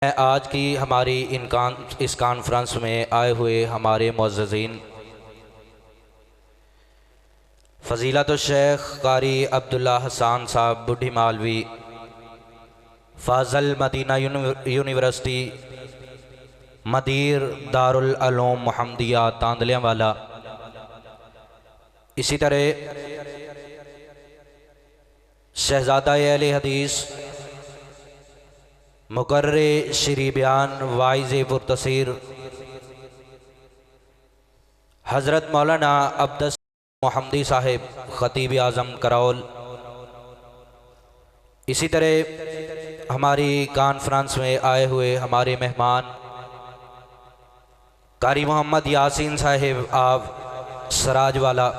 आज की हमारी इस कॉन्फ्रेंस में आए हुए हमारे मुअज़्ज़िज़ीन फ़ज़ीलतुल शेख क़ारी अब्दुल्ला हसन साहब बुढ़ी मालवी फ़ाज़ल मदीना यूनिवर्सिटी मदीर दारुल उलूम मुहम्मदिया तांदलियावाला, इसी तरह शहज़ादा अहले हदीस मुकर्रे श्री बयान वाइज़ पुरतसीर हज़रत मौलाना अब्दुस मोहम्मदी साहिब ख़तीब आज़म करौल, इसी तरह हमारी कॉन्फ्रेंस में आए हुए हमारे मेहमान कारी मोहम्मद यासीन साहिब आप सराजवाला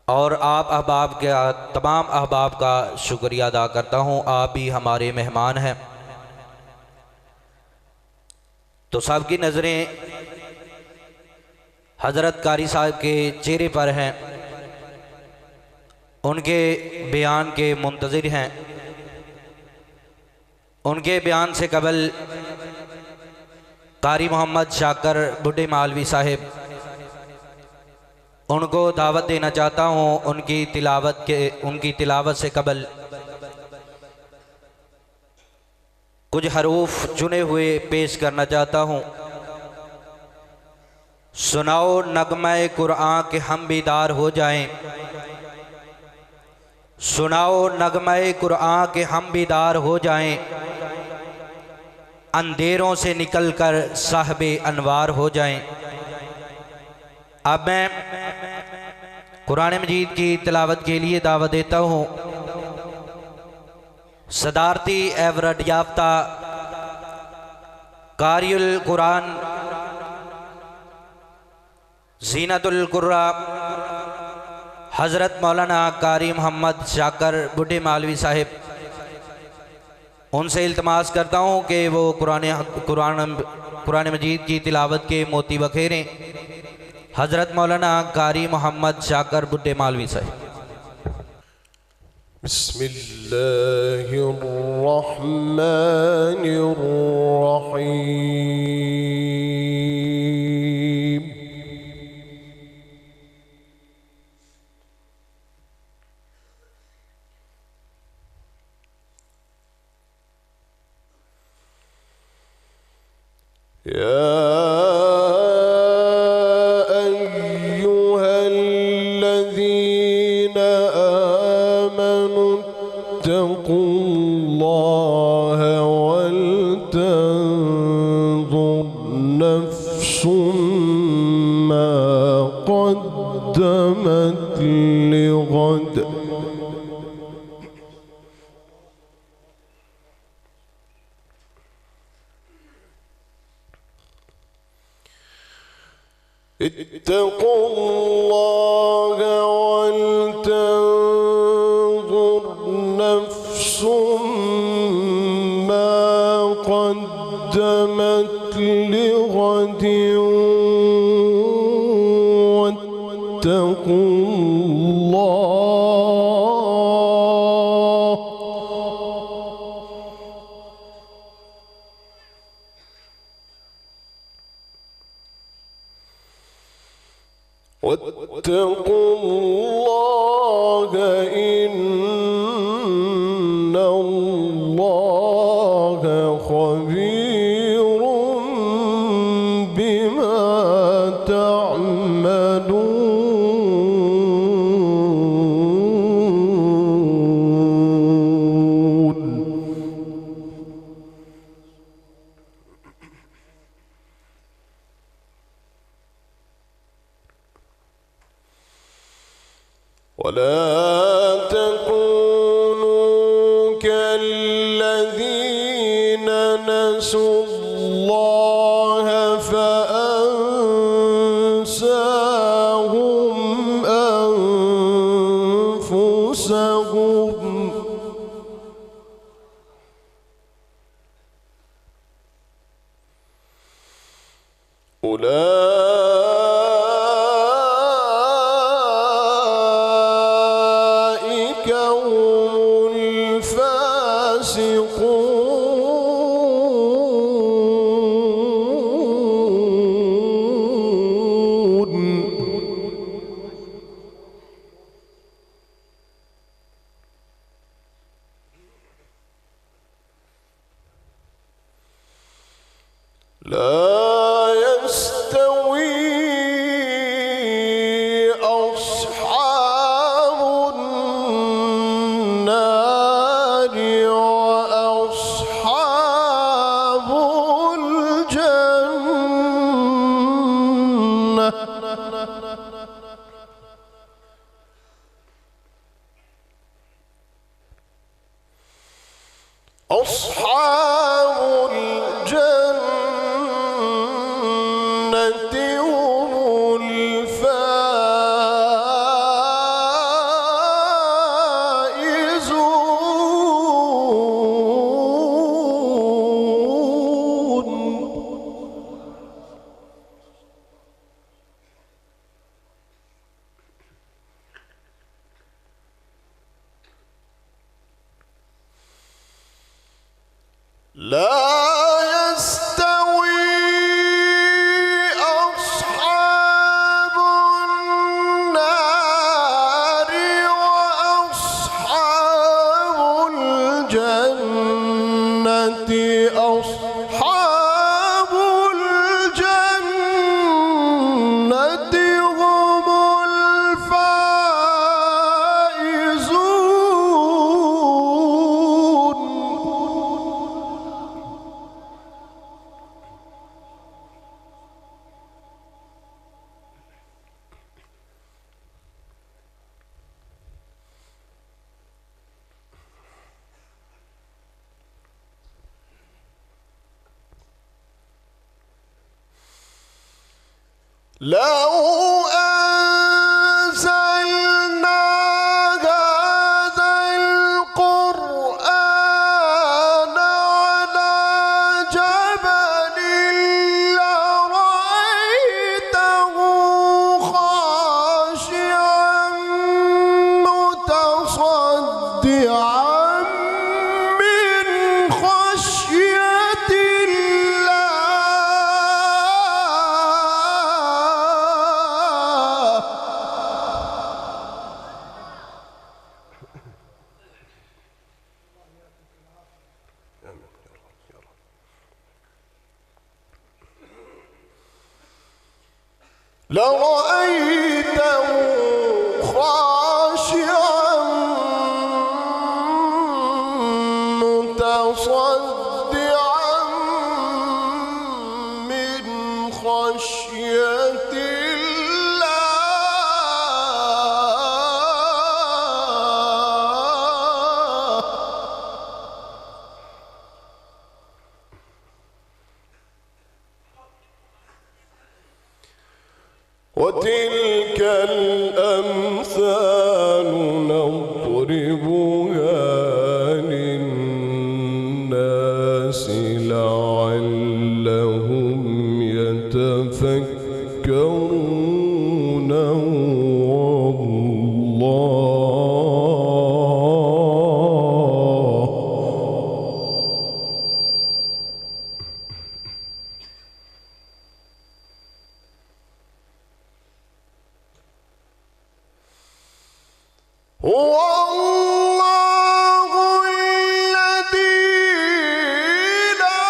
और आप अहबाब का तमाम अहबाब का शुक्रिया अदा करता हूँ। आप भी हमारे मेहमान हैं, तो सबकी नज़रें हज़रत कारी साहब के चेहरे पर हैं, उनके बयान के मुंतज़िर हैं। उनके बयान से कबल कारी मोहम्मद शाकर बुढ़े मालवी साहिब, उनको दावत देना चाहता हूँ। उनकी तिलावत से कबल कुछ हरूफ चुने हुए पेश करना चाहता हूँ। सुनाओ नगमे कुरान के हम बीदार हो जाएं, सुनाओ नगमे कुरान के हम बीदार हो जाएं, अंधेरों से निकलकर साहिबे अनवार हो जाएं। अब मैं कुरान मजीद की तिलावत के लिए दावत देता हूँ सदारती एवरेट याफ्ता कारियुल कुरान ज़ीनतुल कुर्रा हज़रत मौलाना कारी मोहम्मद शाकर बुढ़े मालवी साहिब, उनसे इल्तमास करता हूँ कि वो कुरान मजीद की तिलावत के मोती बखेरें। हज़रत मौलाना कारी मोहम्मद शाकर बुढ़े मालवी साहिब। बिस्मिल्लाहिर्रहमानिर्रहीम। اتقوا الله ولتنظر نفس ما قدمت لغد واتقوا الله إن الله خبير بما تعملون. ولا تكونوا كالذين نسوا الله فأنساهم أنفسهم. أولئك هم الفاسقون. لا يستوي أصحاب النار وأصحاب الجنة. أصحاب الجنة هم لا يستوي أصحاب النار وأصحاب الجنة. أصحاب الجنة هم الفائزون. لو أنزلنا هذا القرآن على جبل لرأيته خاشعا متصدعا من خشية الله. لرأيته خاشعا متصدعا من خشية الله. وتلك الأمثال نضربها للناس لعلهم يتفكرون. هو الله الذي لا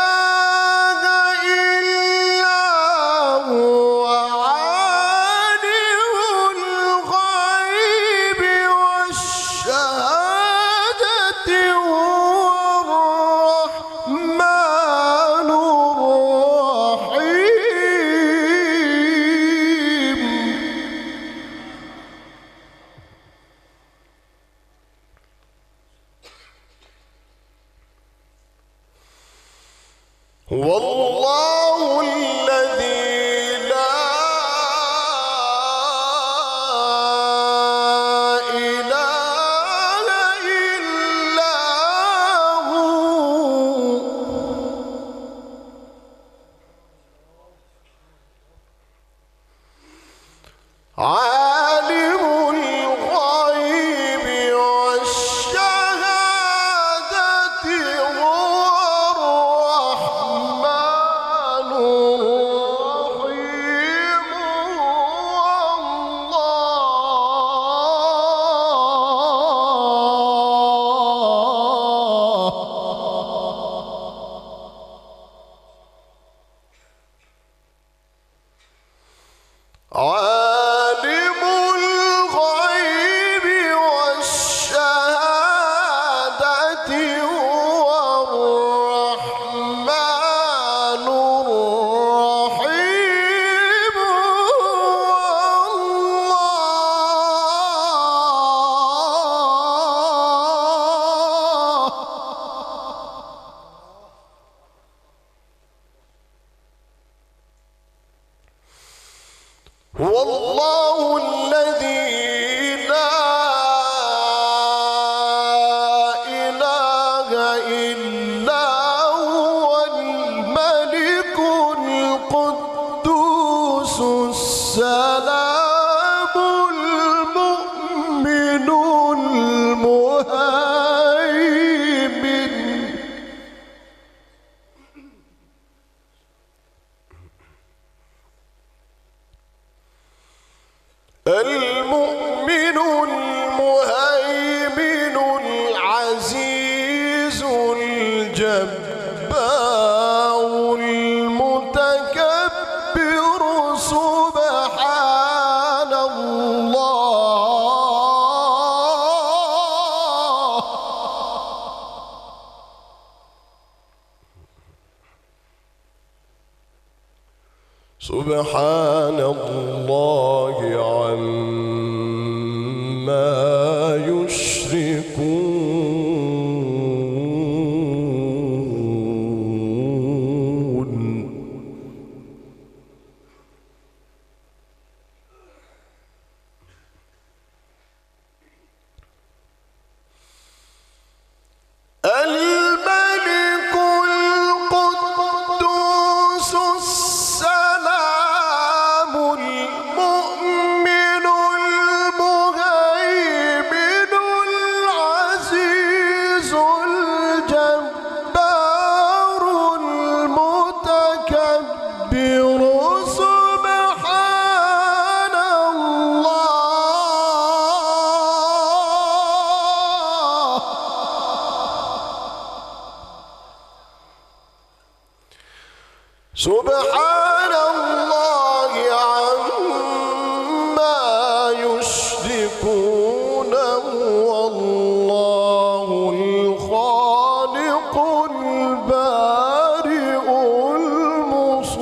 إله إلا هو عالم الغيب والشهادة. هو الرحمن الرحيم. هو الله الذي لا إله إلا هو عالم الغيب والشهادة. هو الرحمن سبحان الله عما يشركون. الملك القدوس السلام المؤمن المهيمن العزيز الجبار المتكبر سبحان الله. سبحان الله عما يشركون. والله الخالق البارئ المصور.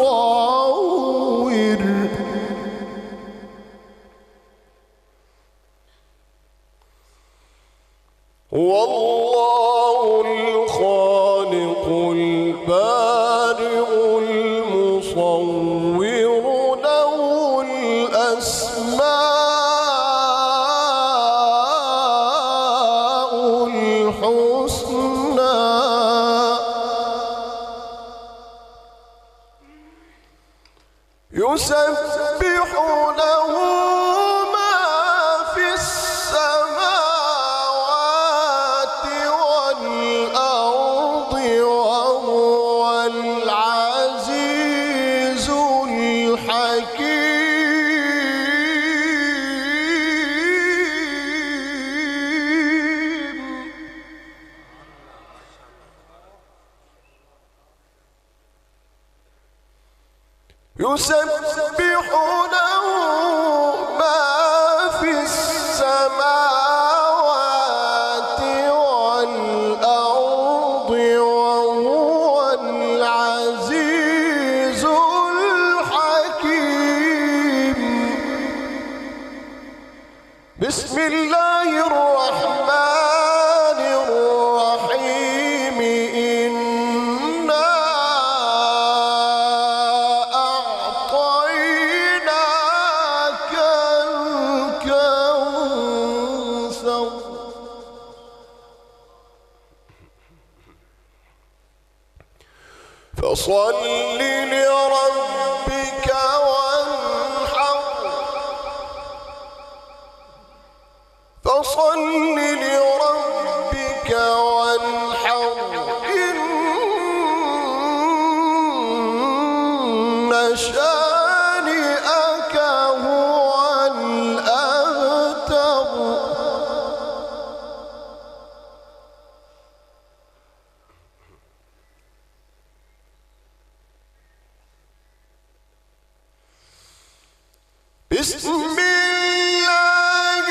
والله الخالق البارئ المصور له الأسماء الحسنى. يسبح له ما في السماوات والأرض وهو العزيز الحكيم. يسبح له ما في السماوات والأرض وهو العزيز الحكيم. بسم الله الرحمن الرحيم. إنا أعطيناك الكوثر فصل لربك وانحر. فصل لربك وانحر. إن شانئك هو الأبتر. بسم الله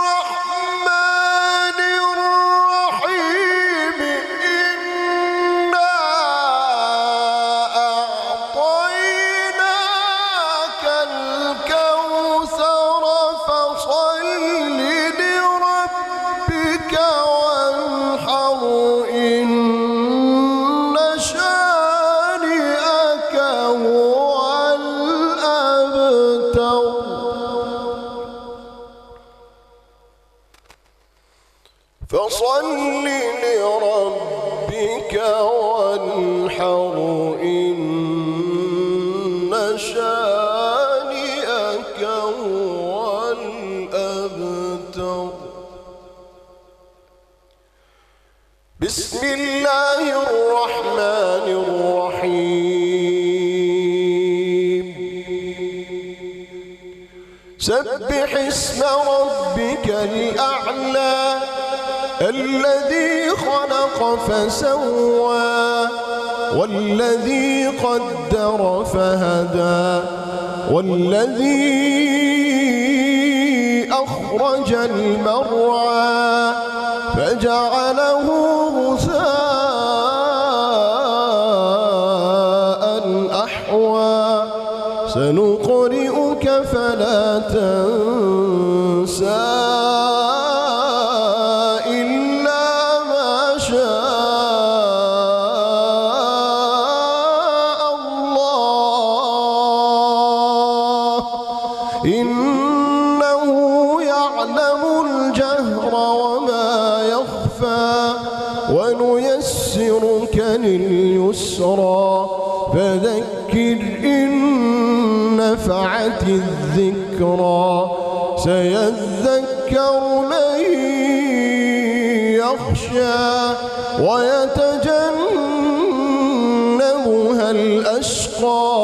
الرحمن الرحيم. إنا أعطيناك الكوثر فصل لربك وانحر. إن شانئك هو الأبتر. فصل لربك وانحر. إن شانئك هو الأبتر. بسم الله الرحمن الرحيم. سبح اسم ربك الأعلى الذي خلق فسوى والذي قدر فهدى والذي أخرج المرعى فجعله غثاء أحوى ونيسرك لليسرى فذكر إن نفعت الذكرى سيذكر من يخشى ويتجنبها الأشقى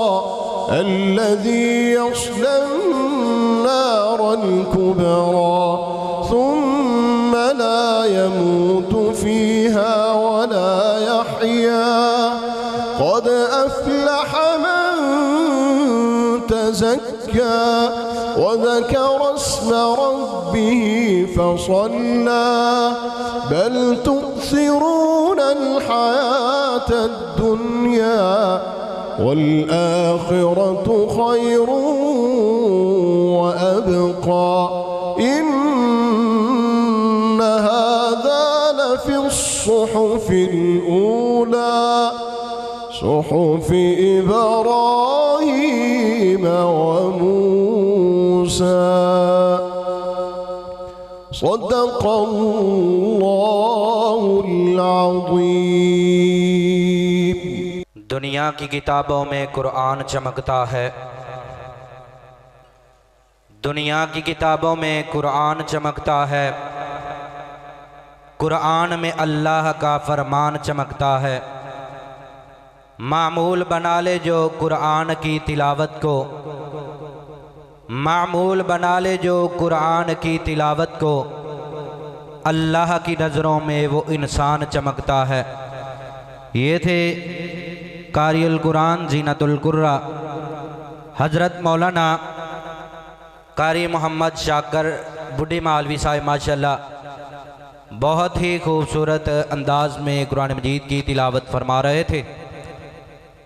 الذي يصلى النار الكبرى ثم لا يموت فيها ولا يحيا قد أفلح من تزكى وذكر اسم ربه فصلى بل تؤثرون الحياة الدنيا والآخرة خير وأبقى إن هذا لفي الصحف الأولى صحف إبراهيم وموسى صدق الله العظيم। दुनिया की किताबों में कुरान चमकता है, दुनिया की किताबों में कुरान चमकता है, कुरान में अल्लाह का फरमान चमकता है। मामूल बना ले जो कुरान की तिलावत को, मामूल बना ले जो कुरान की तिलावत को, अल्लाह की नज़रों में वो इंसान चमकता है। ये थे कारियुल कुरान जीनतुल कुर्रा हज़रत मौलाना कारी मोहम्मद शाकर बुढ़ी मालवी साहिब माशाल्लाह बहुत ही खूबसूरत अंदाज में कुरान मजीद की तिलावत फरमा रहे थे।